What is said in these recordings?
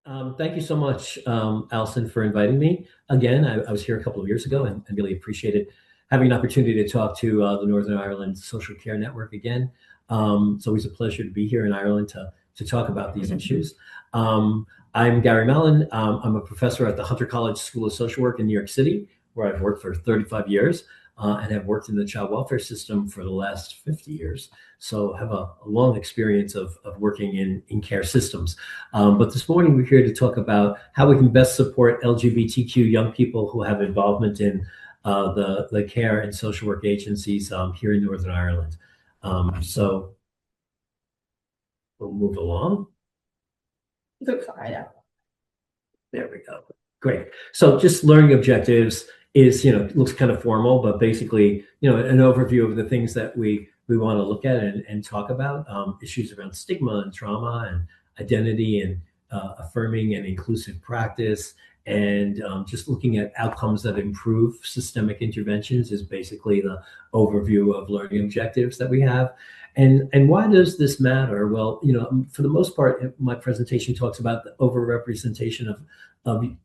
Thank you so much, Allison, for inviting me. Again, I was here a couple of years ago and really appreciated having an opportunity to talk to the Northern Ireland Social Care Network again. It's always a pleasure to be here in Ireland to talk about these issues. I'm Gary Mallon. I'm a professor at the Hunter College School of Social Work in New York City, where I've worked for 35 years and have worked in the child welfare system for the last 50 years. So I have a long experience of working in care systems. But this morning we're here to talk about how we can best support LGBTQ young people who have involvement in the care and social work agencies here in Northern Ireland. So we'll move along. Good for it. There we go. Great. So just learning objectives is, looks kind of formal, but basically, an overview of the things that we want to look at and talk about, issues around stigma and trauma and identity and affirming and inclusive practice. And just looking at outcomes that improve systemic interventions is basically the overview of learning objectives that we have. And why does this matter? Well, for the most part, my presentation talks about the overrepresentation of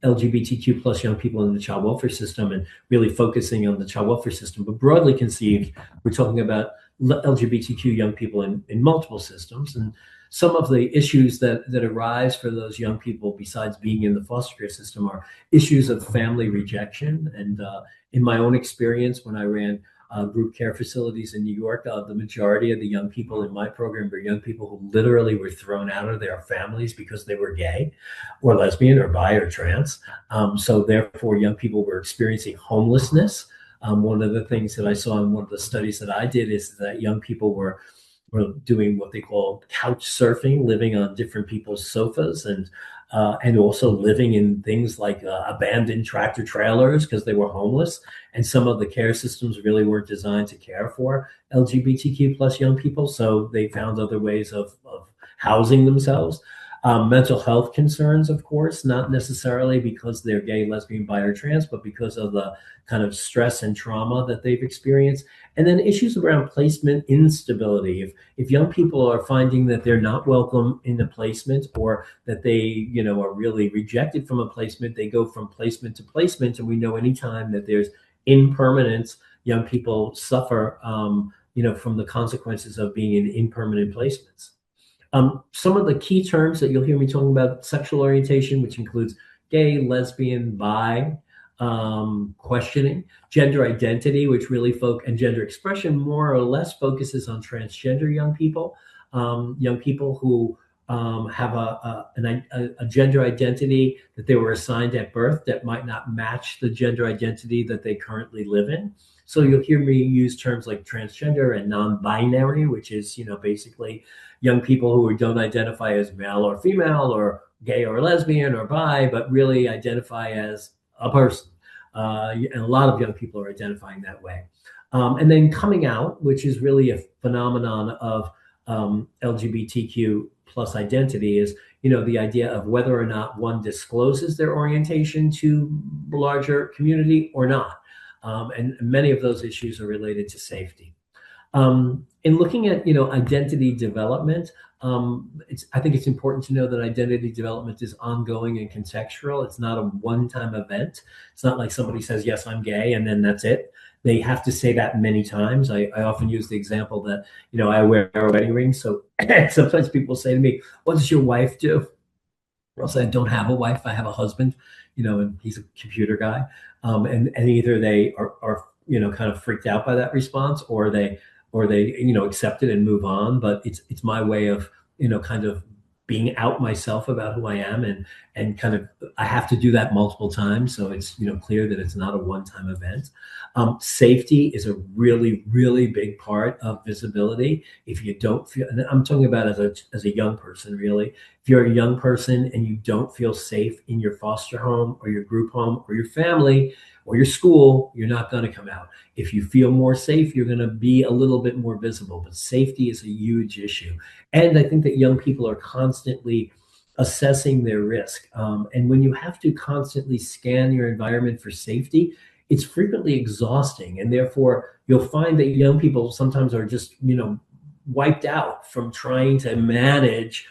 LGBTQ plus young people in the child welfare system and really focusing on the child welfare system. But broadly conceived, we're talking about LGBTQ young people in multiple systems. And some of the issues that arise for those young people, besides being in the foster care system, are issues of family rejection. And in my own experience, when I ran group care facilities in New York, the majority of the young people in my program were young people who literally were thrown out of their families because they were gay or lesbian or bi or trans. So therefore, young people were experiencing homelessness. One of the things that I saw in one of the studies that I did is that young people were doing what they call couch surfing, living on different people's sofas and also living in things like abandoned tractor trailers because they were homeless. And some of the care systems really weren't designed to care for LGBTQ plus young people. So they found other ways of housing themselves. Mental health concerns, of course, not necessarily because they're gay, lesbian, bi, or trans, but because of the kind of stress and trauma that they've experienced. And then issues around placement instability. If young people are finding that they're not welcome in the placement or that they, are really rejected from a placement, they go from placement to placement. And we know anytime that there's impermanence, young people suffer, from the consequences of being in impermanent placements. Some of the key terms that you'll hear me talking about: sexual orientation, which includes gay, lesbian, bi, questioning, gender identity, which really and gender expression more or less focuses on transgender young people who have a gender identity that they were assigned at birth that might not match the gender identity that they currently live in. So you'll hear me use terms like transgender and non-binary, which is, basically young people who don't identify as male or female or gay or lesbian or bi, but really identify as a person. And a lot of young people are identifying that way. And then coming out, which is really a phenomenon of LGBTQ plus identity, is, the idea of whether or not one discloses their orientation to the larger community or not. And many of those issues are related to safety. In looking at, identity development, I think it's important to know that identity development is ongoing and contextual. It's not a one-time event. It's not like somebody says, yes, I'm gay, and then that's it. They have to say that many times. I often use the example that, I wear a wedding ring. So sometimes people say to me, what does your wife do? I'll say, I don't have a wife. I have a husband, and he's a computer guy. And either they are kind of freaked out by that response, or they accept it and move on. But it's my way of, kind of being out myself about who I am, and kind of, I have to do that multiple times. So it's, clear that it's not a one-time event. Safety is a really, really big part of visibility. If you don't feel, and I'm talking about as a young person, really, if you're a young person and you don't feel safe in your foster home or your group home or your family or your school, you're not going to come out. If you feel more safe, you're going to be a little bit more visible. But safety is a huge issue. And I think that young people are constantly assessing their risk. And when you have to constantly scan your environment for safety, it's frequently exhausting. And therefore, you'll find that young people sometimes are just, wiped out from trying to manage,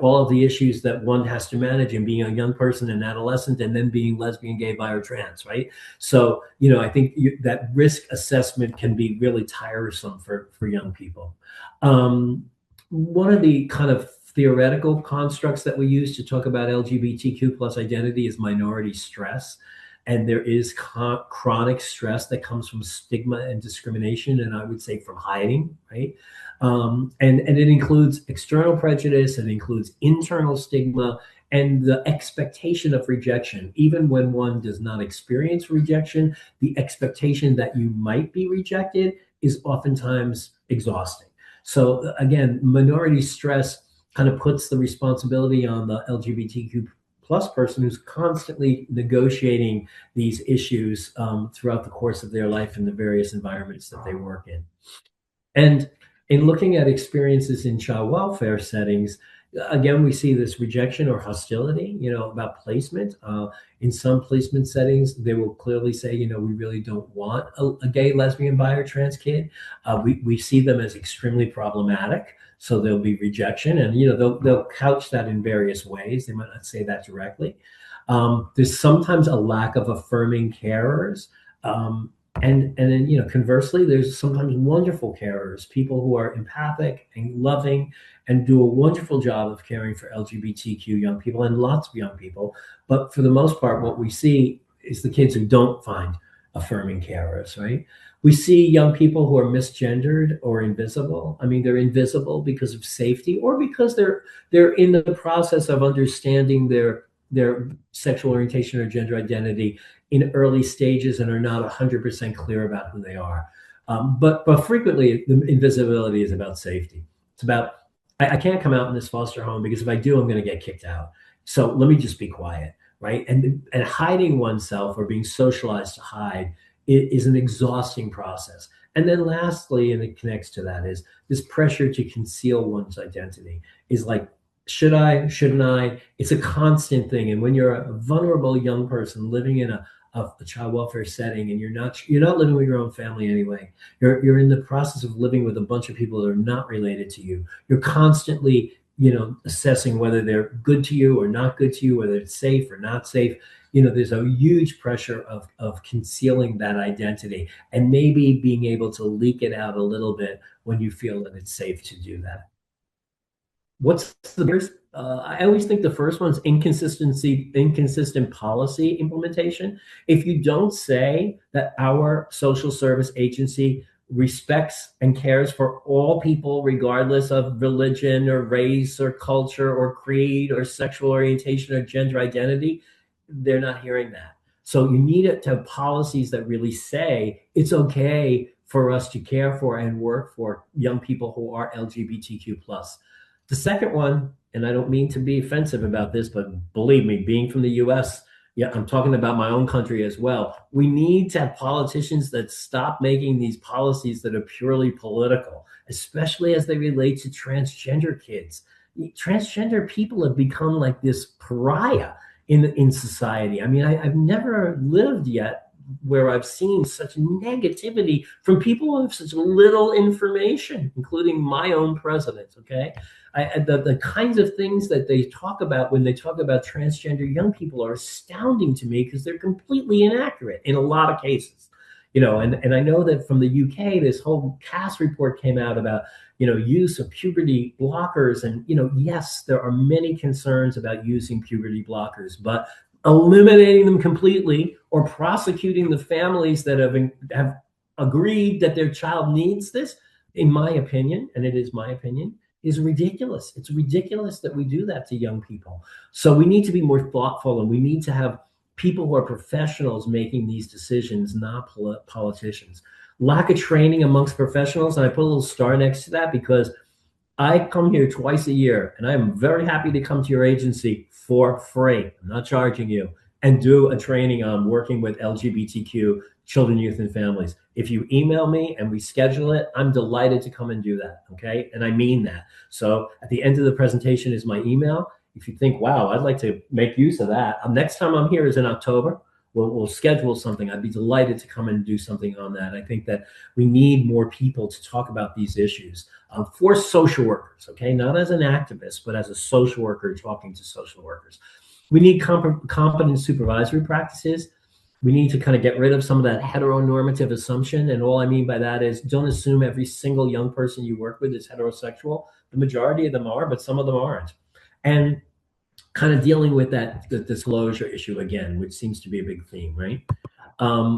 all of the issues that one has to manage in being a young person, an adolescent, and then being lesbian, gay, bi, or trans, right? So, I think that risk assessment can be really tiresome for young people. One of the kind of theoretical constructs that we use to talk about LGBTQ plus identity is minority stress. And there is chronic stress that comes from stigma and discrimination, and I would say from hiding, right? And it includes external prejudice, it includes internal stigma, and the expectation of rejection. Even when one does not experience rejection, the expectation that you might be rejected is oftentimes exhausting. So again, minority stress kind of puts the responsibility on the LGBTQ plus person who's constantly negotiating these issues throughout the course of their life in the various environments that they work in. And in looking at experiences in child welfare settings, again, we see this rejection or hostility, about placement. In some placement settings, they will clearly say, we really don't want a gay, lesbian, bi, or trans kid. We see them as extremely problematic. So there'll be rejection, and they'll couch that in various ways. They might not say that directly. There's sometimes a lack of affirming carers. And then, conversely, there's sometimes wonderful carers, people who are empathic and loving and do a wonderful job of caring for LGBTQ young people and lots of young people. But for the most part, what we see is the kids who don't find affirming carers, right? We see young people who are misgendered or invisible. I mean, they're invisible because of safety or because they're in the process of understanding their sexual orientation or gender identity in early stages and are not 100% clear about who they are. But frequently, the invisibility is about safety. It's about, I can't come out in this foster home because if I do, I'm going to get kicked out. So let me just be quiet, right? And hiding oneself or being socialized to hide is an exhausting process. And then lastly, and it connects to that, is this pressure to conceal one's identity is like, should I, shouldn't I? It's a constant thing. And when you're a vulnerable young person living in a child welfare setting, and you're not living with your own family anyway, you're in the process of living with a bunch of people that are not related to you. You're constantly, assessing whether they're good to you or not good to you, whether it's safe or not safe. There's a huge pressure of concealing that identity and maybe being able to leak it out a little bit when you feel that it's safe to do that. What's the first? I always think the first one's inconsistent policy implementation. If you don't say that our social service agency respects and cares for all people, regardless of religion or race or culture or creed or sexual orientation or gender identity, they're not hearing that. So you need to have policies that really say it's okay for us to care for and work for young people who are LGBTQ plus. The second one, and I don't mean to be offensive about this, but believe me, being from the US, yeah, I'm talking about my own country as well. We need to have politicians that stop making these policies that are purely political, especially as they relate to transgender kids. Transgender people have become like this pariah in society. I mean, I've never lived yet where I've seen such negativity from people who have such little information, including my own president, okay? The kinds of things that they talk about when they talk about transgender young people are astounding to me because they're completely inaccurate in a lot of cases. And I know that from the UK, this whole CAS report came out about, use of puberty blockers. And, yes, there are many concerns about using puberty blockers, but eliminating them completely or prosecuting the families that have agreed that their child needs this, in my opinion, and it is my opinion, is ridiculous. It's ridiculous that we do that to young people. So we need to be more thoughtful, and we need to have people who are professionals making these decisions, not politicians. Lack of training amongst professionals, and I put a little star next to that because I come here twice a year, and I'm very happy to come to your agency for free. I'm not charging you, and do a training on working with LGBTQ children, youth, and families. If you email me and we schedule it, I'm delighted to come and do that, okay? And I mean that. So at the end of the presentation is my email. If you think, wow, I'd like to make use of that, next time I'm here is in October. we'll schedule something. I'd be delighted to come and do something on that. I think that we need more people to talk about these issues for social workers, okay? Not as an activist, but as a social worker talking to social workers. We need competent supervisory practices. We need to kind of get rid of some of that heteronormative assumption. And all I mean by that is don't assume every single young person you work with is heterosexual. The majority of them are, but some of them aren't. And kind of dealing with that the disclosure issue again, which seems to be a big theme, right?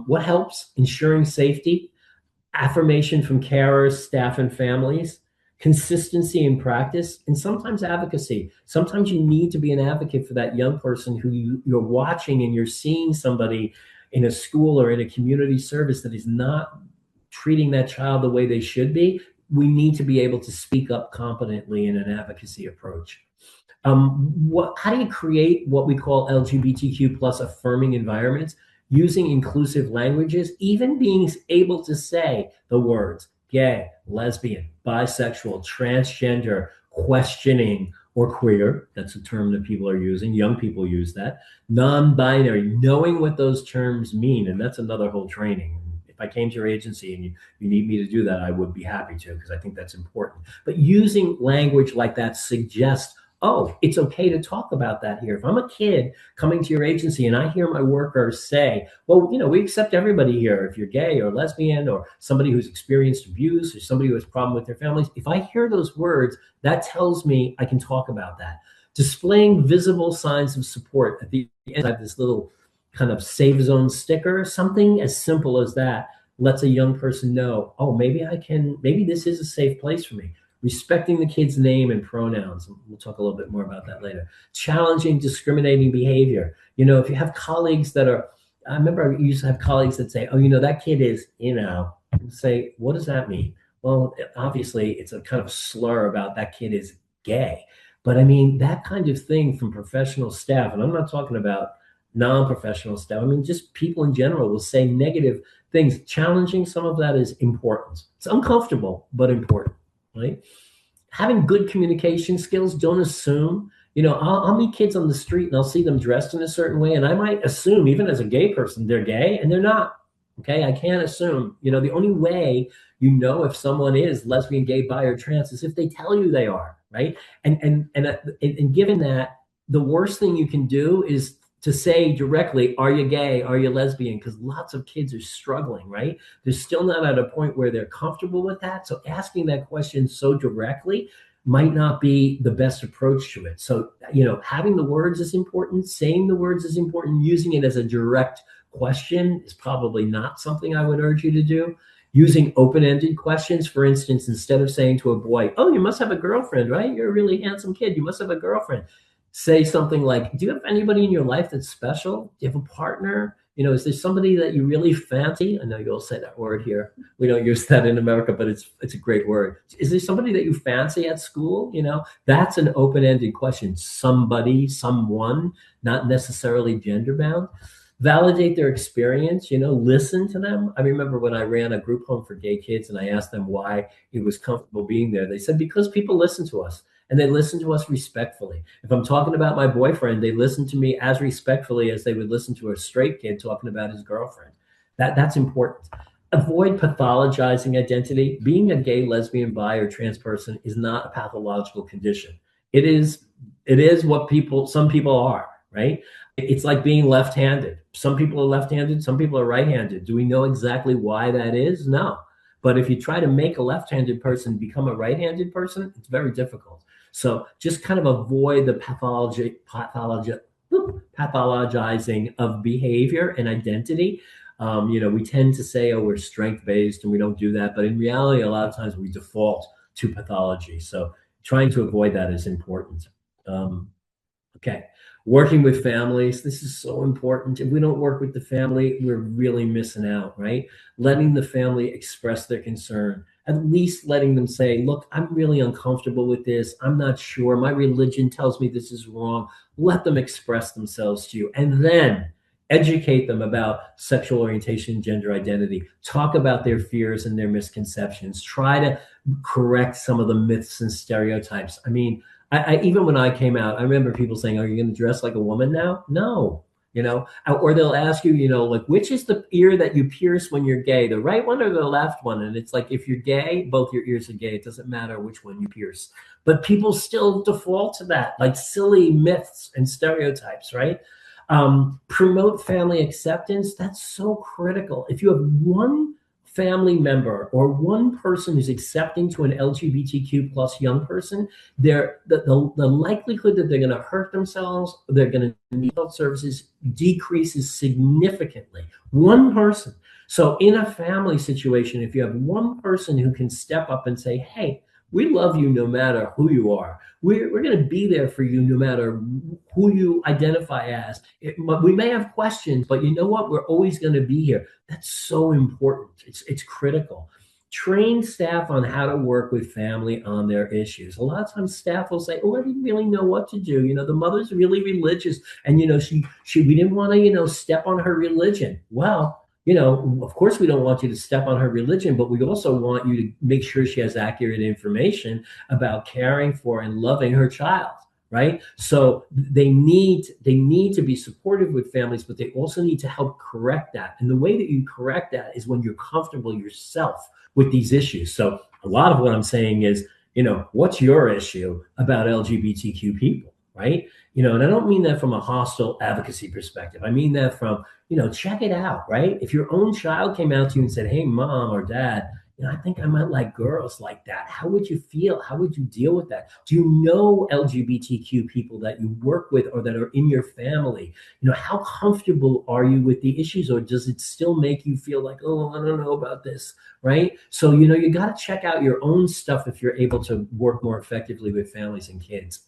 What helps? Ensuring safety, affirmation from carers, staff, and families, consistency in practice, and sometimes advocacy. Sometimes you need to be an advocate for that young person who you're watching and you're seeing somebody in a school or in a community service that is not treating that child the way they should be. We need to be able to speak up competently in an advocacy approach. How do you create what we call LGBTQ plus affirming environments? Using inclusive languages, even being able to say the words gay, lesbian, bisexual, transgender, questioning, or queer. That's a term that people are using. Young people use that. Non-binary, knowing what those terms mean. And that's another whole training. If I came to your agency and you need me to do that, I would be happy to, because I think that's important. But using language like that suggests, oh, it's okay to talk about that here. If I'm a kid coming to your agency and I hear my workers say, well, we accept everybody here. If you're gay or lesbian or somebody who's experienced abuse or somebody who has a problem with their families, if I hear those words, that tells me I can talk about that. Displaying visible signs of support. At the end, I have this little kind of safe zone sticker. Something as simple as that lets a young person know, oh, maybe this is a safe place for me. Respecting the kid's name and pronouns. We'll talk a little bit more about that later. Challenging discriminating behavior. If you have colleagues I remember I used to have colleagues that say, oh, that kid is, say, what does that mean? Well, obviously it's a kind of slur about that kid is gay. But I mean, that kind of thing from professional staff, and I'm not talking about non-professional staff. I mean, just people in general will say negative things. Challenging some of that is important. It's uncomfortable, but important. Right? Having good communication skills. Don't assume, I'll meet kids on the street and I'll see them dressed in a certain way. And I might assume, even as a gay person, they're gay, and they're not. Okay. I can't assume, the only way if someone is lesbian, gay, bi, or trans is if they tell you they are, right? And given that, the worst thing you can do is to say directly, are you gay? Are you lesbian? Because lots of kids are struggling, right? They're still not at a point where they're comfortable with that. So asking that question so directly might not be the best approach to it. So, having the words is important. Saying the words is important. Using it as a direct question is probably not something I would urge you to do. Using open-ended questions. For instance, instead of saying to a boy, oh, you must have a girlfriend, right? You're a really handsome kid. You must have a girlfriend. Say something like, do you have anybody in your life that's special? Do you have a partner? Is there somebody that you really fancy? I know you'll say that word here. We don't use that in America, but it's a great word. Is there somebody that you fancy at school? That's an open-ended question. Somebody, someone, not necessarily gender-bound. Validate their experience, listen to them. I remember when I ran a group home for gay kids and I asked them why it was comfortable being there. They said, because people listen to us. And they listen to us respectfully. If I'm talking about my boyfriend, they listen to me as respectfully as they would listen to a straight kid talking about his girlfriend. That's important. Avoid pathologizing identity. Being a gay, lesbian, bi, or trans person is not a pathological condition. It is what some people are, right? It's like being left-handed. Some people are left-handed, some people are right-handed. Do we know exactly why that is? No. But if you try to make a left-handed person become a right-handed person, it's very difficult. So just kind of avoid the pathologizing of behavior and identity. We tend to say, oh, we're strength-based, and we don't do that. But in reality, a lot of times we default to pathology. So trying to avoid that is important. Okay. Working with families. This is so important. If we don't work with the family, we're really missing out, right? Letting the family express their concern. At least letting them say, look, I'm really uncomfortable with this. I'm not sure. My religion tells me this is wrong. Let them express themselves to you. And then educate them about sexual orientation, gender identity. Talk about their fears and their misconceptions. Try to correct some of the myths and stereotypes. I mean, I even when I came out, I remember people saying, are you going to dress like a woman now? No. or they'll ask you, like, which is the ear that you pierce when you're gay, the right one or the left one? And it's like, if you're gay, both your ears are gay. It doesn't matter which one you pierce. But people still default to that, like silly myths and stereotypes, right? Promote family acceptance. That's so critical. If you have one family member or one person who's accepting to an LGBTQ plus young person, the likelihood that they're going to hurt themselves, they're going to need health services, decreases significantly. One person. So in a family situation, if you have one person who can step up and say, hey, we love you no matter who you are. We're going to be there for you no matter who you identify as. We may have questions, but you know what? We're always going to be here. That's so important. It's critical. Train staff on how to work with family on their issues. A lot of times staff will say, oh, I didn't really know what to do. The mother's really religious. And, we didn't want to, step on her religion. Well, of course, we don't want you to step on her religion, but we also want you to make sure she has accurate information about caring for and loving her child, right? So they need to be supportive with families, but they also need to help correct that. And the way that you correct that is when you're comfortable yourself with these issues. So a lot of what I'm saying is, what's your issue about LGBTQ people, right? And I don't mean that from a hostile advocacy perspective. I mean that from, check it out, right? If your own child came out to you and said, hey, mom or dad, I think I might like girls like that. How would you feel? How would you deal with that? Do you know LGBTQ people that you work with or that are in your family? How comfortable are you with the issues, or does it still make you feel like, oh, I don't know about this, right? So, you got to check out your own stuff if you're able to work more effectively with families and kids.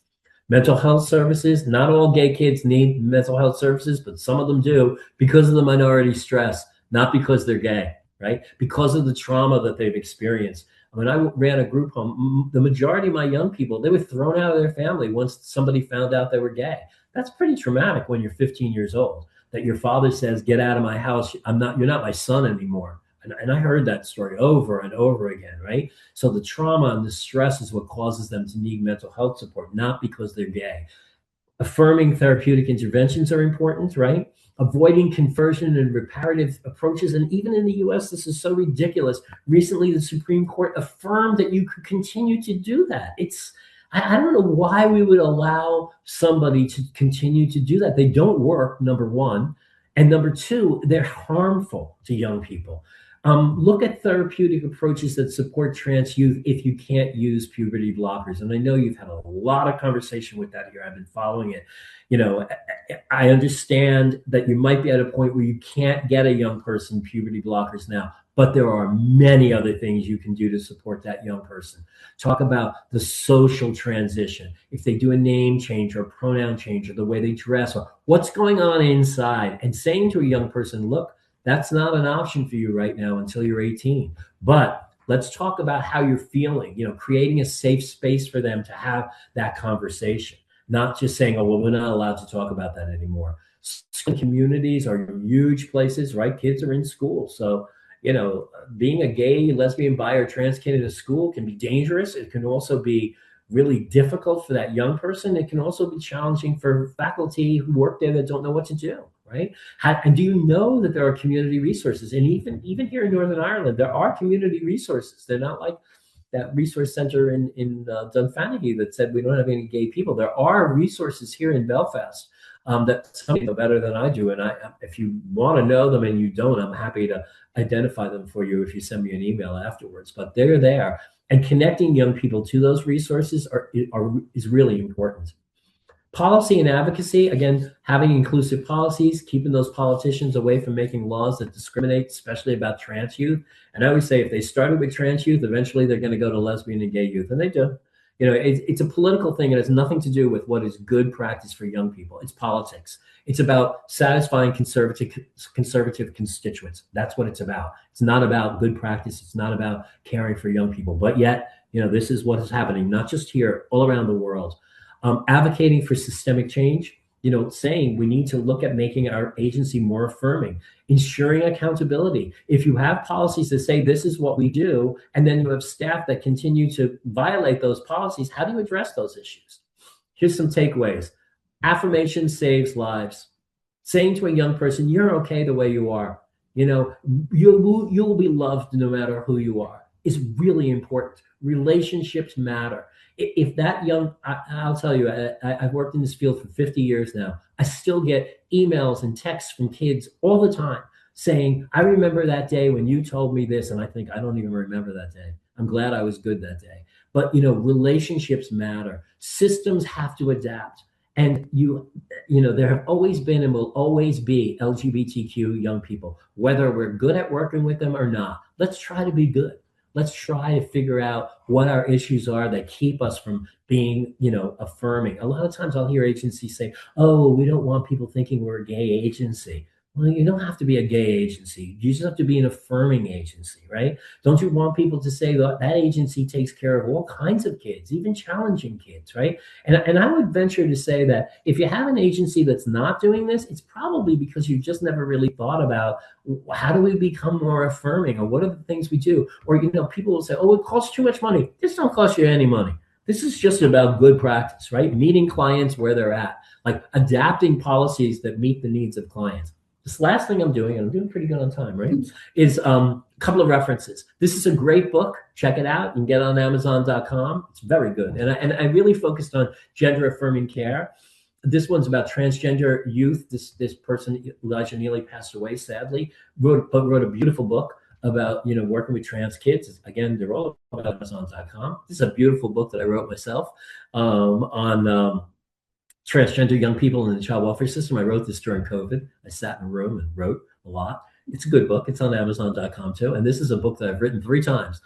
Mental health services. Not all gay kids need mental health services, but some of them do because of the minority stress, not because they're gay, right? Because of the trauma that they've experienced. When I ran a group home, the majority of my young people, they were thrown out of their family once somebody found out they were gay. That's pretty traumatic when you're 15 years old, that your father says, get out of my house. You're not my son anymore. And I heard that story over and over again, right? So the trauma and the stress is what causes them to need mental health support, not because they're gay. Affirming therapeutic interventions are important, right? Avoiding conversion and reparative approaches. And even in the US, this is so ridiculous. Recently, the Supreme Court affirmed that you could continue to do that. I don't know why we would allow somebody to continue to do that. They don't work, number one. And number two, they're harmful to young people. Look at therapeutic approaches that support trans youth if you can't use puberty blockers. And I know you've had a lot of conversation with that here. I've been following it. I understand that you might be at a point where you can't get a young person puberty blockers now, but there are many other things you can do to support that young person. Talk about the social transition. If they do a name change or a pronoun change or the way they dress or what's going on inside, and saying to a young person, look, that's not an option for you right now until you're 18. But let's talk about how you're feeling, creating a safe space for them to have that conversation, not just saying, oh, well, we're not allowed to talk about that anymore. School communities are huge places, right? Kids are in school. So, being a gay, lesbian, bi, or trans kid in a school can be dangerous. It can also be really difficult for that young person. It can also be challenging for faculty who work there that don't know what to do. Right? And do you know that there are community resources? And even here in Northern Ireland, there are community resources. They're not like that resource center in Dunfanaghy that said we don't have any gay people. There are resources here in Belfast that some know better than I do. And if you want to know them and you don't, I'm happy to identify them for you if you send me an email afterwards. But they're there. And connecting young people to those resources is really important. Policy and advocacy, again, having inclusive policies, keeping those politicians away from making laws that discriminate, especially about trans youth. And I always say if they started with trans youth, eventually they're going to go to lesbian and gay youth. And they do. It's a political thing. It has nothing to do with what is good practice for young people. It's politics. It's about satisfying conservative constituents. That's what it's about. It's not about good practice. It's not about caring for young people. But yet, this is what is happening, not just here, all around the world. Advocating for systemic change, saying we need to look at making our agency more affirming, ensuring accountability. If you have policies that say this is what we do, and then you have staff that continue to violate those policies, how do you address those issues? Here's some takeaways. Affirmation saves lives. saying to a young person, you're okay the way you are. You know, you'll be loved no matter who you are is really important. Relationships matter. If that young, I'll tell you, I've worked in this field for 50 years now. I still get emails and texts from kids all the time saying, I remember that day when you told me this. And I think, I don't even remember that day. I'm glad I was good that day. But, you know, relationships matter. Systems have to adapt. And you know, there have always been and will always be LGBTQ young people, whether we're good at working with them or not. Let's try to be good. Let's try to figure out what our issues are that keep us from being, you know, affirming. A lot of times I'll hear agencies say, oh, we don't want people thinking we're a gay agency. Well, you don't have to be a gay agency. You just have to be an affirming agency, right? Don't you want people to say that that agency takes care of all kinds of kids, even challenging kids, right? And I would venture to say that if you have an agency that's not doing this, it's probably because you just never really thought about how do we become more affirming, or what are the things we do? Or, you know, people will say, oh, it costs too much money. This don't cost you any money. This is just about good practice, right? Meeting clients where they're at, like adapting policies that meet the needs of clients. This last thing I'm doing, and I'm doing pretty good on time, right, is a couple of references. This is a great book. Check it out. You can get it on Amazon.com. It's very good. And I really focused on gender affirming care. This one's about transgender youth. This person, Elijah Neely, passed away sadly. Wrote a beautiful book about, you know, working with trans kids. Again, they're all about Amazon.com. This is a beautiful book that I wrote myself on transgender young people in the child welfare system. I wrote this during COVID. I sat in a room and wrote a lot. It's a good book. It's on Amazon.com too. And this is a book that I've written 3 times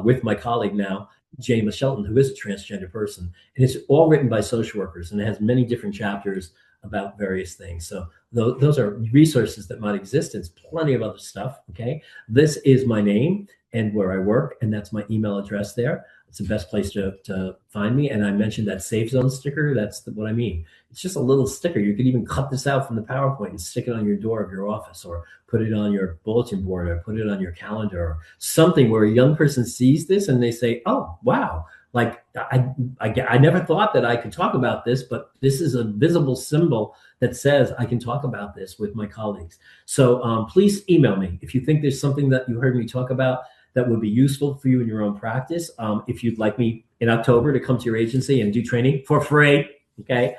with my colleague now, James Shelton, who is a transgender person. And it's all written by social workers, and it has many different chapters about various things. So those are resources that might exist. It's plenty of other stuff. Okay. This is my name and where I work, and that's my email address there. It's the best place to find me. And I mentioned that Safe Zone sticker. That's what I mean. It's just a little sticker. You could even cut this out from the PowerPoint and stick it on your door of your office, or put it on your bulletin board, or put it on your calendar, or something where a young person sees this and they say, oh, wow. Like I never thought that I could talk about this, but this is a visible symbol that says I can talk about this with my colleagues. So please email me if you think there's something that you heard me talk about that would be useful for you in your own practice. If you'd like me in October to come to your agency and do training for free, okay?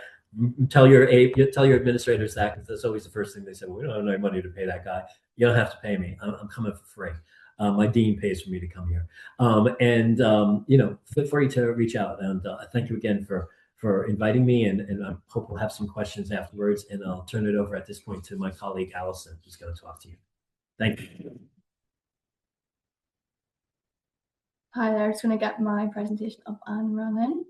Tell your administrators that, because that's always the first thing they say. Well, we don't have any money to pay that guy. You don't have to pay me. I'm coming for free. My dean pays for me to come here. You know, feel free to reach out. And thank you again for inviting me. And I hope we'll have some questions afterwards. And I'll turn it over at this point to my colleague, Allison, who's going to talk to you. Thank you. Hi there, just going to get my presentation up and running.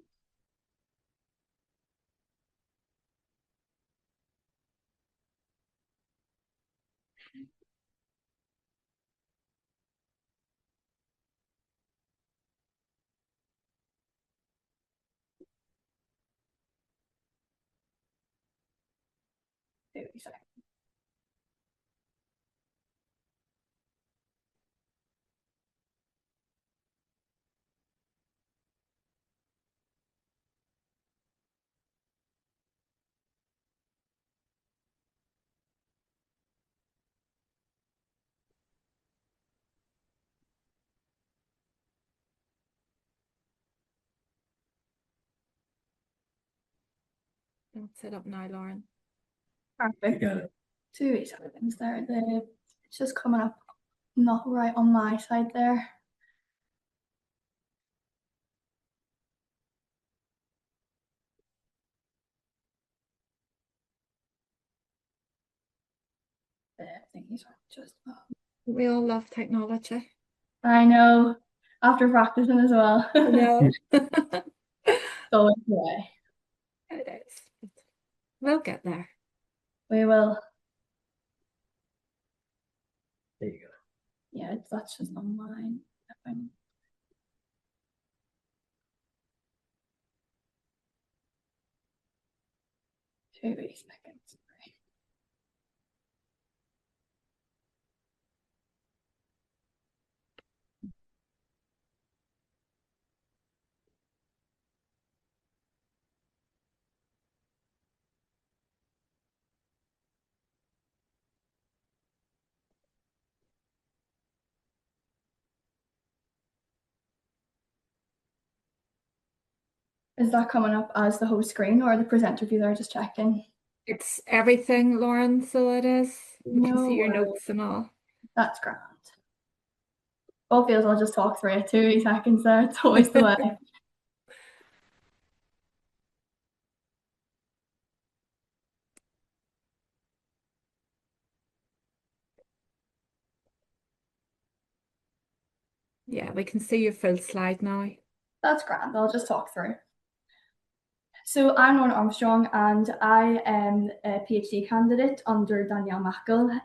Sorry. Set up now, Lauren. Perfect. You got it. 2 seconds there. It's just coming up not right on my side there. Thingies are just. We all love technology. I know. After practicing as well. No. Going away. It is. We'll get there. We will. There you go. Yeah, that's just on mine. 2 seconds. Is that coming up as the whole screen or the presenter view there? Just checking. It's everything, Lauren, so it is. We can No see your worries. notes and all. That's grand. All feels I'll just talk through it 2 seconds there. It's always the way. Yeah, we can see your full slide now. That's grand. I'll just talk through. So I'm Lauren Armstrong and I am a PhD candidate under Danielle Mackle.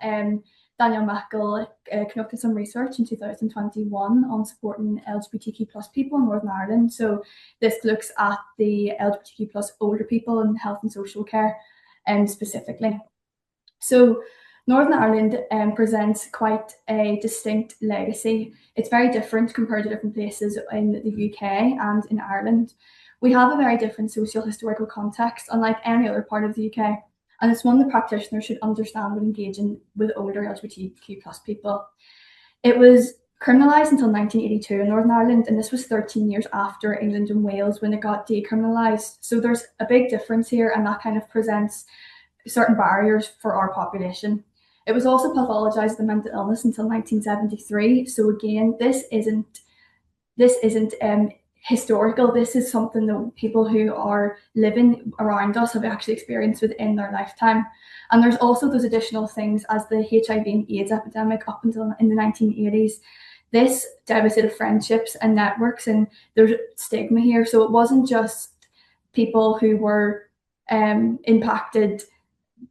Danielle Mackle conducted some research in 2021 on supporting LGBTQ plus people in Northern Ireland. So this looks at the LGBTQ plus older people in health and social care specifically. So Northern Ireland presents quite a distinct legacy. It's very different compared to different places in the UK and in Ireland. We have a very different socio-historical context, unlike any other part of the UK, and it's one the practitioner should understand when engaging with older LGBTQ plus people. It was criminalised until 1982 in Northern Ireland, and this was 13 years after England and Wales when it got decriminalised. So there's a big difference here, and that kind of presents certain barriers for our population. It was also pathologised as a mental illness until 1973. So again, this isn't historical. This is something that people who are living around us have actually experienced within their lifetime. And there's also those additional things as the HIV and AIDS epidemic up until in the 1980s. This devastated friendships and networks, and there's stigma here. So it wasn't just people who were impacted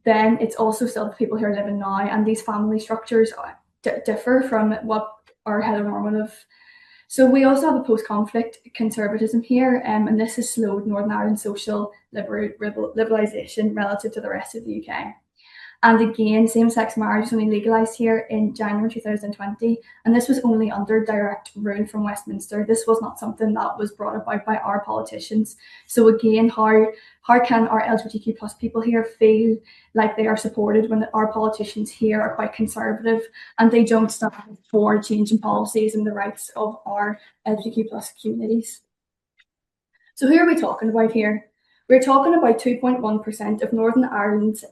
then, it's also still the people who are living now, and these family structures differ from what are heteronormative. So we also have a post-conflict conservatism here, and this has slowed Northern Ireland's social liberalisation relative to the rest of the UK. And again, same-sex marriage was only legalised here in January 2020, and this was only under direct rule from Westminster. This was not something that was brought about by our politicians. So again, how can our LGBTQ plus people here feel like they are supported when our politicians here are quite conservative and they don't stand for changing policies and the rights of our LGBTQ plus communities? So who are we talking about here? We're talking about 2.1% of Northern Ireland's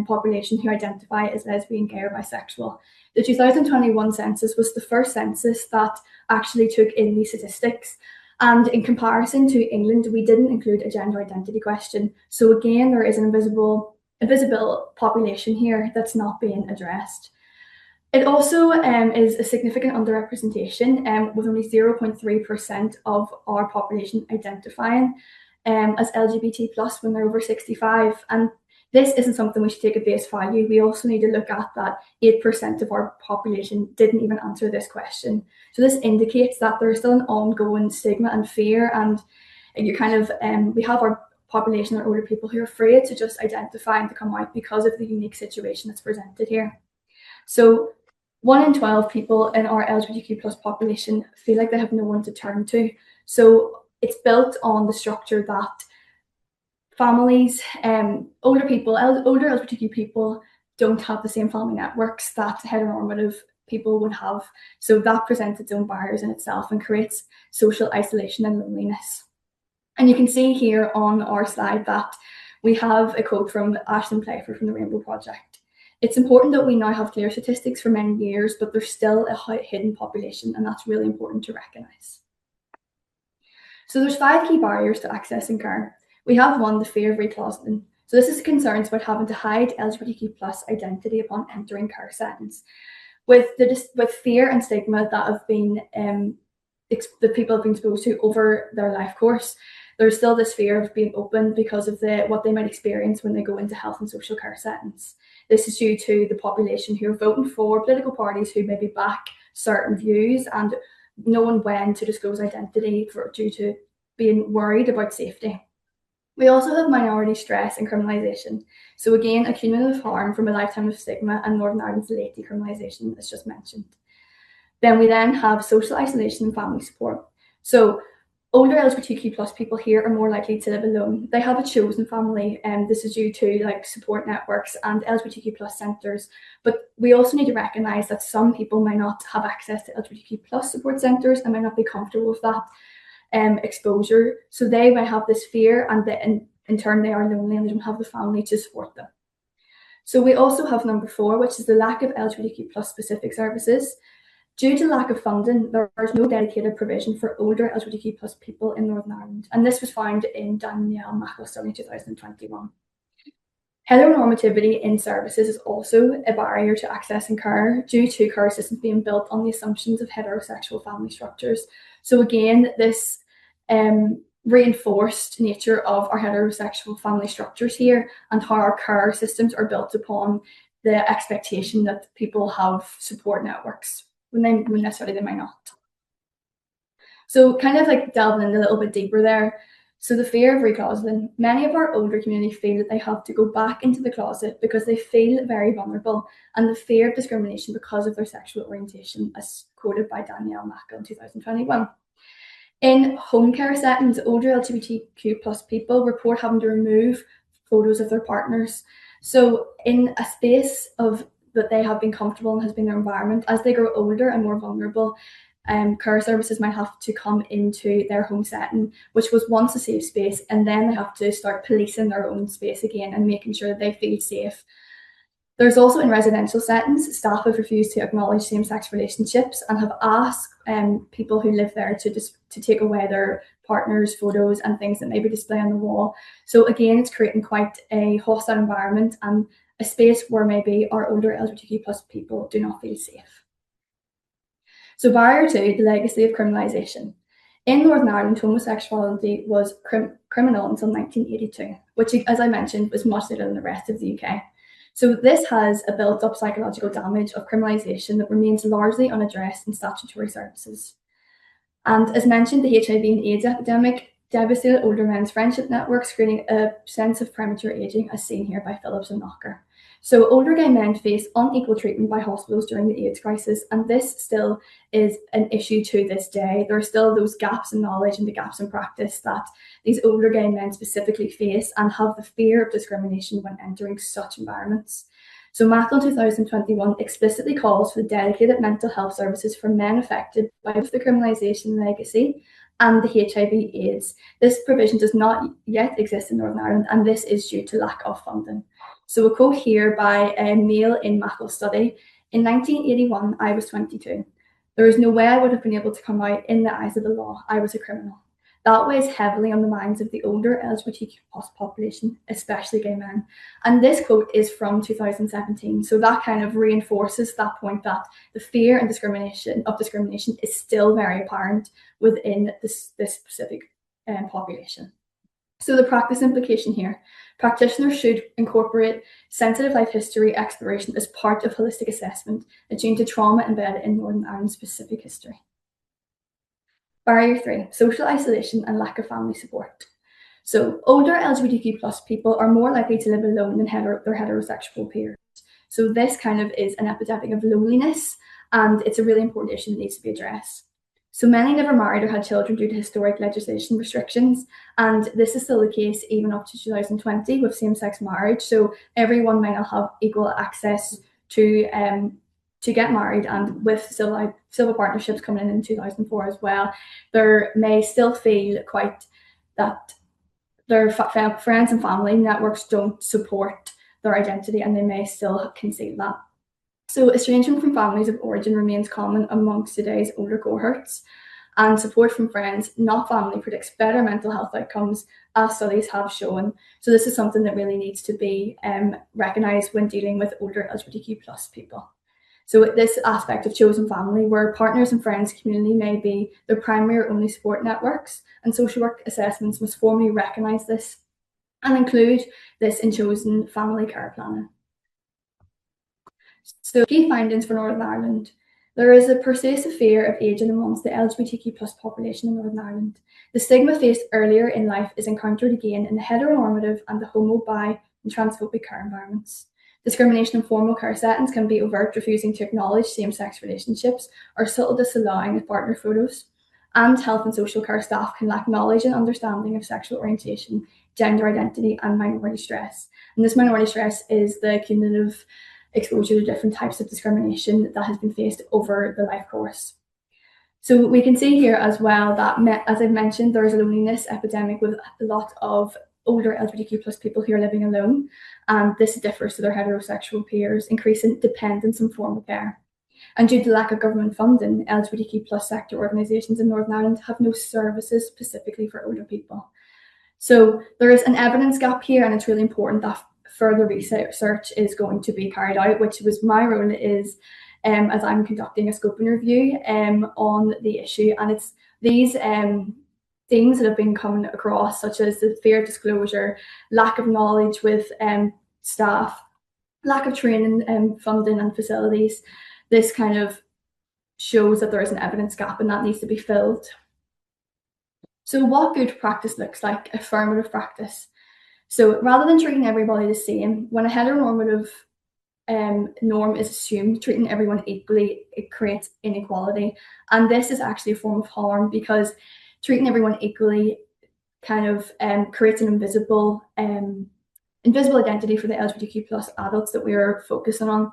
population who identify as lesbian, gay, or bisexual. The 2021 census was the first census that actually took in these statistics. And in comparison to England, we didn't include a gender identity question. So again, there is an invisible population here that's not being addressed. It also is a significant underrepresentation, with only 0.3% of our population identifying as LGBT plus when they're over 65. And this isn't something we should take at face value. We also need to look at that 8% of our population didn't even answer this question. So this indicates that there's still an ongoing stigma and fear, and you kind of we have our population or older people who are afraid to just identify and to come out because of the unique situation that's presented here. So 1 in 12 people in our LGBTQ plus population feel like they have no one to turn to. So it's built on the structure that families, older LGBTQ people don't have the same family networks that heteronormative people would have. So that presents its own barriers in itself and creates social isolation and loneliness. And you can see here on our slide that we have a quote from Ashton Playford from the Rainbow Project. It's important that we now have clear statistics for many years, but there's still a hidden population, and that's really important to recognise. So there's 5 key barriers to accessing care. We have 1, the fear of recloseting. So this is concerns about having to hide LGBTQ plus identity upon entering care settings. With fear and stigma that have been that people have been exposed to over their life course, there's still this fear of being open because of what they might experience when they go into health and social care settings. This is due to the population who are voting for political parties who maybe back certain views and knowing when to disclose identity due to being worried about safety. We also have minority stress and criminalisation. So again, a cumulative harm from a lifetime of stigma and Northern Ireland's late decriminalisation, as just mentioned. Then we have social isolation and family support. So older LGBTQ plus people here are more likely to live alone. They have a chosen family, and this is due to support networks and LGBTQ plus centres. But we also need to recognise that some people might not have access to LGBTQ plus support centres and might not be comfortable with that. exposure. So they might have this fear, and in turn they are lonely and they don't have the family to support them. So we also have number 4, which is the lack of LGBTQ plus specific services. Due to lack of funding, there is no dedicated provision for older LGBTQ plus people in Northern Ireland, and this was found in Danielle Mackle study in 2021. Heteronormativity in services is also a barrier to accessing care due to care systems being built on the assumptions of heterosexual family structures. So again, this reinforced nature of our heterosexual family structures here and how our care systems are built upon the expectation that people have support networks when necessarily they might not. So kind of like delving in a little bit deeper there. So the fear of recloseting. Many of our older community feel that they have to go back into the closet because they feel very vulnerable, and the fear of discrimination because of their sexual orientation, as quoted by Danielle Mackle in 2021. In home care settings, older LGBTQ plus people report having to remove photos of their partners. So in a space of that they have been comfortable and has been their environment, as they grow older and more vulnerable, care services might have to come into their home setting, which was once a safe space, and then they have to start policing their own space again and making sure that they feel safe. There's also in residential settings, staff have refused to acknowledge same-sex relationships and have asked people who live there to take away their partners' photos and things that may be displayed on the wall. So again, it's creating quite a hostile environment and a space where maybe our older LGBTQ plus people do not feel safe. So barrier 2, the legacy of criminalisation. In Northern Ireland, homosexuality was criminal until 1982, which, as I mentioned, was much later than the rest of the UK. So this has a built-up psychological damage of criminalisation that remains largely unaddressed in statutory services. And as mentioned, the HIV and AIDS epidemic devastated older men's friendship networks, creating a sense of premature ageing, as seen here by Phillips and Knocker. So older gay men face unequal treatment by hospitals during the AIDS crisis, and this still is an issue to this day. There are still those gaps in knowledge and the gaps in practice that these older gay men specifically face and have the fear of discrimination when entering such environments. So Mackle 2021 explicitly calls for dedicated mental health services for men affected by both the criminalisation legacy and the HIV/AIDS. This provision does not yet exist in Northern Ireland, and this is due to lack of funding. So a quote here by a male in Mackle's study: "In 1981, I was 22. There is no way I would have been able to come out in the eyes of the law. I was a criminal." That weighs heavily on the minds of the older LGBTQ plus population, especially gay men. And this quote is from 2017. So that kind of reinforces that point that the fear and discrimination is still very apparent within this specific population. So the practice implication here: practitioners should incorporate sensitive life history exploration as part of holistic assessment attuned to trauma embedded in Northern Ireland's specific history. Barrier 3, social isolation and lack of family support. So older LGBTQ plus people are more likely to live alone than their heterosexual peers. So this kind of is an epidemic of loneliness, and it's a really important issue that needs to be addressed. So many never married or had children due to historic legislation restrictions, and this is still the case even up to 2020 with same-sex marriage. So everyone might not have equal access to get married, and with civil partnerships coming in 2004 as well, there may still feel quite that their friends and family networks don't support their identity, and they may still conceal that. So estrangement from families of origin remains common amongst today's older cohorts, and support from friends, not family, predicts better mental health outcomes, as studies have shown. So this is something that really needs to be recognised when dealing with older LGBTQ plus people. So this aspect of chosen family, where partners and friends community may be their primary or only support networks, and social work assessments must formally recognise this and include this in chosen family care planning. So key findings for Northern Ireland. There is a pervasive fear of ageing amongst the LGBTQ plus population in Northern Ireland. The stigma faced earlier in life is encountered again in the heteronormative and the homo, bi, and transphobic care environments. Discrimination in formal care settings can be overt, refusing to acknowledge same-sex relationships, or subtle disallowing of partner photos. And health and social care staff can lack knowledge and understanding of sexual orientation, gender identity, and minority stress. And this minority stress is the cumulative exposure to different types of discrimination that has been faced over the life course. So we can see here as well that, as I've mentioned, there is a loneliness epidemic with a lot of older LGBTQ plus people who are living alone, and this differs to their heterosexual peers, increasing dependence on formal care. And due to lack of government funding, LGBTQ plus sector organisations in Northern Ireland have no services specifically for older people. So there is an evidence gap here, and it's really important that further research is going to be carried out, which was my role is as I'm conducting a scoping review on the issue. And it's these themes that have been coming across, such as the fear of disclosure, lack of knowledge with staff, lack of training, funding and facilities. This kind of shows that there is an evidence gap and that needs to be filled. So what good practice looks like, affirmative practice. So rather than treating everybody the same, when a heteronormative norm is assumed, treating everyone equally, it creates inequality. And this is actually a form of harm, because treating everyone equally kind of creates an invisible identity for the LGBTQ plus adults that we are focusing on.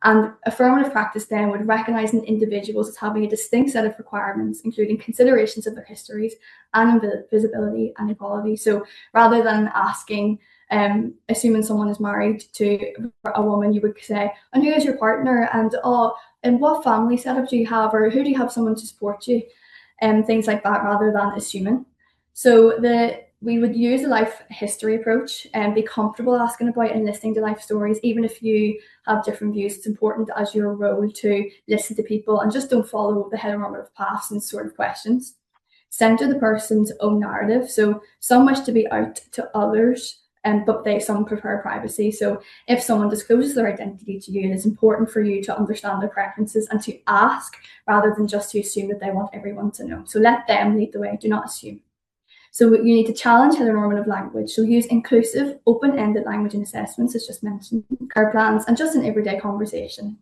And affirmative practice then would recognise individuals as having a distinct set of requirements, including considerations of their histories and visibility and equality. So rather than asking, assuming someone is married to a woman, you would say, and who is your partner? And what family setup do you have? Or who do you have someone to support you? Things like that, rather than assuming. So we would use a life history approach and be comfortable asking about and listening to life stories, even if you have different views. It's important as your role to listen to people and just don't follow the heteronormative paths and sort of questions. Center the person's own narrative. So some wish to be out to others, but some prefer privacy. So if someone discloses their identity to you, it is important for you to understand their preferences and to ask rather than just to assume that they want everyone to know. So let them lead the way, do not assume. So you need to challenge heteronormative language. So use inclusive, open-ended language in assessments, as just mentioned, care plans, and just in everyday conversation.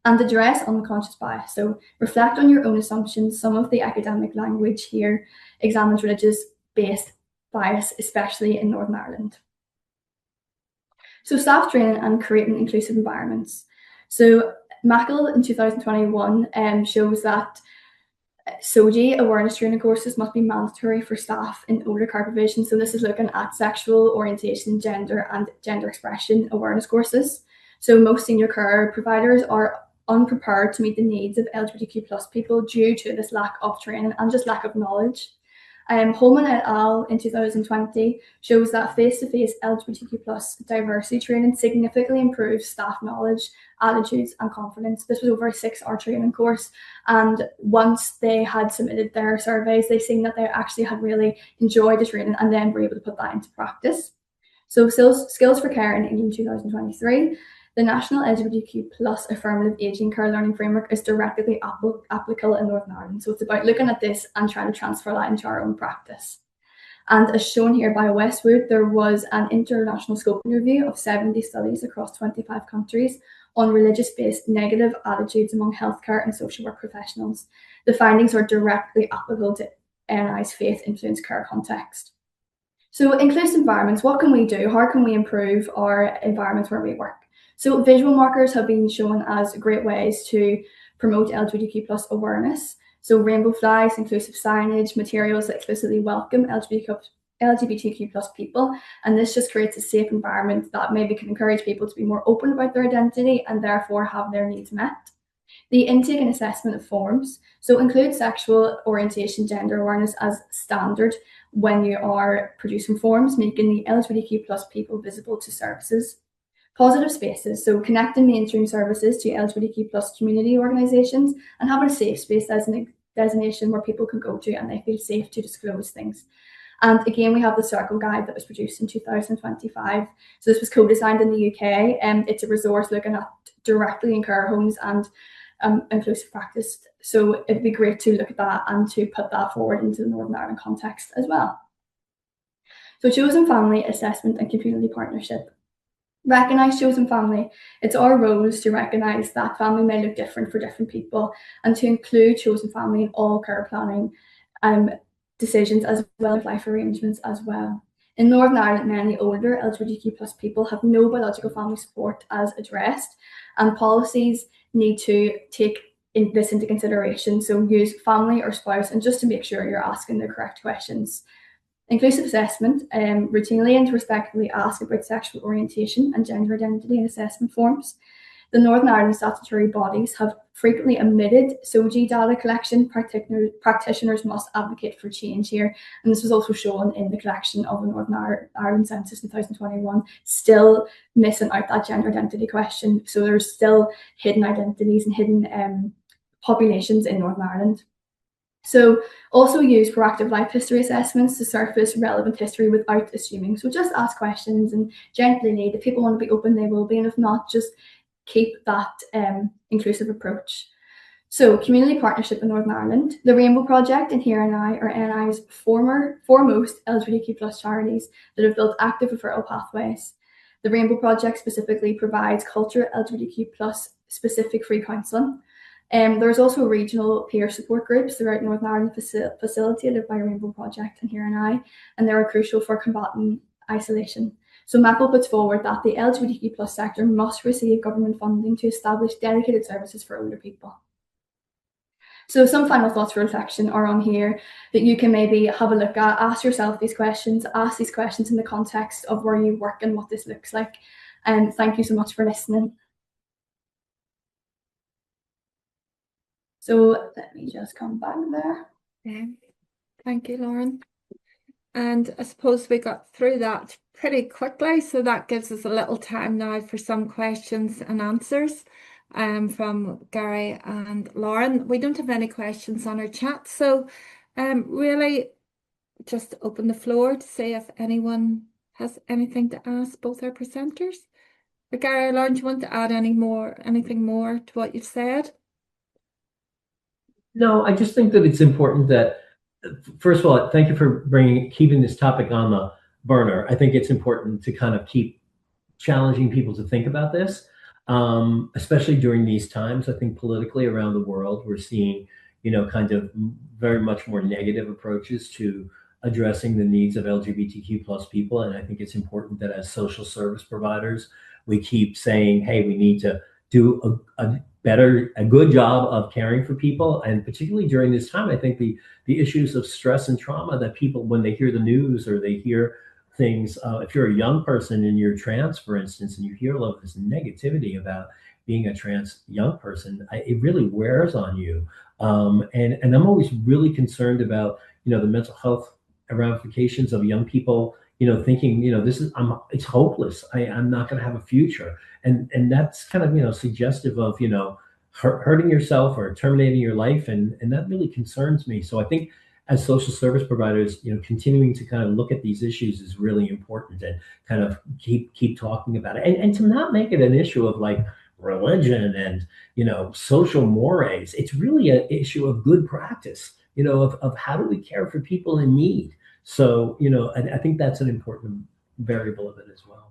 And address unconscious bias. So reflect on your own assumptions. Some of the academic language here examines religious-based bias, especially in Northern Ireland. So staff training and creating inclusive environments. So Mackle in 2021 shows that SOGI awareness training courses must be mandatory for staff in older care provision. So this is looking at sexual orientation, gender and gender expression awareness courses. So most senior care providers are unprepared to meet the needs of LGBTQ plus people due to this lack of training and just lack of knowledge. Holman et al. In 2020 shows that face-to-face LGBTQ plus diversity training significantly improves staff knowledge, attitudes and confidence. This was over a 6-hour training course, and once they had submitted their surveys, they seen that they actually had really enjoyed the training and then were able to put that into practice. So Skills for Care in England 2023. The National LGBTQ plus Affirmative Ageing Care Learning Framework is directly applicable in Northern Ireland. So it's about looking at this and trying to transfer that into our own practice. And as shown here by Westwood, there was an international scoping review of 70 studies across 25 countries on religious-based negative attitudes among healthcare and social work professionals. The findings are directly applicable to NI's faith-influenced care context. So inclusive environments, what can we do? How can we improve our environments where we work? So visual markers have been shown as great ways to promote LGBTQ plus awareness. So rainbow flags, inclusive signage, materials that explicitly welcome LGBTQ plus people. And this just creates a safe environment that maybe can encourage people to be more open about their identity and therefore have their needs met. The intake and assessment of forms. So include sexual orientation, gender awareness as standard when you are producing forms, making the LGBTQ plus people visible to services. Positive spaces, so connecting mainstream services to LGBTQ plus community organisations and having a safe space designation where people can go to and they feel safe to disclose things. And again, we have the Circle Guide that was produced in 2025. So this was co-designed in the UK, and it's a resource looking at directly in care homes and inclusive practice. So it'd be great to look at that and to put that forward into the Northern Ireland context as well. So chosen family assessment and community partnership. Recognise chosen family. It's our roles to recognise that family may look different for different people and to include chosen family in all care planning decisions as well as life arrangements as well. In Northern Ireland, many older LGBTQ plus people have no biological family support as addressed, and policies need to take this into consideration. So use family or spouse, and just to make sure you're asking the correct questions. Inclusive assessment, routinely and respectfully ask about sexual orientation and gender identity in assessment forms. The Northern Ireland statutory bodies have frequently omitted SOGI data collection. Practitioners must advocate for change here. And this was also shown in the collection of the Northern Ireland Census in 2021, still missing out that gender identity question. So there's still hidden identities and hidden populations in Northern Ireland. So also use proactive life history assessments to surface relevant history without assuming. So just ask questions and gently lead. If people want to be open, they will be. And if not, just keep that inclusive approach. So community partnership in Northern Ireland, the Rainbow Project and Here and I are NI's foremost LGBTQ+ charities that have built active referral pathways. The Rainbow Project specifically provides culture LGBTQ+ specific free counselling. There's also regional peer support groups throughout Northern Ireland facilitated by Rainbow Project and Here and I, and they are crucial for combating isolation. So Mackle puts forward that the LGBTQ+ sector must receive government funding to establish dedicated services for older people. So some final thoughts for reflection are on here that you can maybe have a look at, ask yourself these questions, ask these questions in the context of where you work and what this looks like. And thank you so much for listening. So let me just come back there. Yeah. Thank you, Lauren. And I suppose we got through that pretty quickly, so that gives us a little time now for some questions and answers from Gary and Lauren. We don't have any questions on our chat, so really just open the floor to see if anyone has anything to ask both our presenters. But Gary or Lauren, do you want to add anything more to what you've said? No, I just think that it's important that, first of all, thank you for keeping this topic on the burner. I think it's important to kind of keep challenging people to think about this, especially during these times. I think politically around the world, we're seeing, kind of very much more negative approaches to addressing the needs of LGBTQ+ people. And I think it's important that as social service providers, we keep saying, hey, we need to do a good job of caring for people. And particularly during this time, I think the issues of stress and trauma that people, when they hear the news or they hear things, if you're a young person and you're trans, for instance, and you hear a lot of this negativity about being a trans young person, it really wears on you. And I'm always really concerned about, the mental health ramifications of young people, thinking, it's hopeless. I'm not going to have a future. And that's kind of, suggestive of, hurting yourself or terminating your life. And that really concerns me. So I think as social service providers, continuing to kind of look at these issues is really important, and kind of keep talking about it, and to not make it an issue of like religion and, social mores. It's really an issue of good practice, of how do we care for people in need. So, and I think that's an important variable of it as well.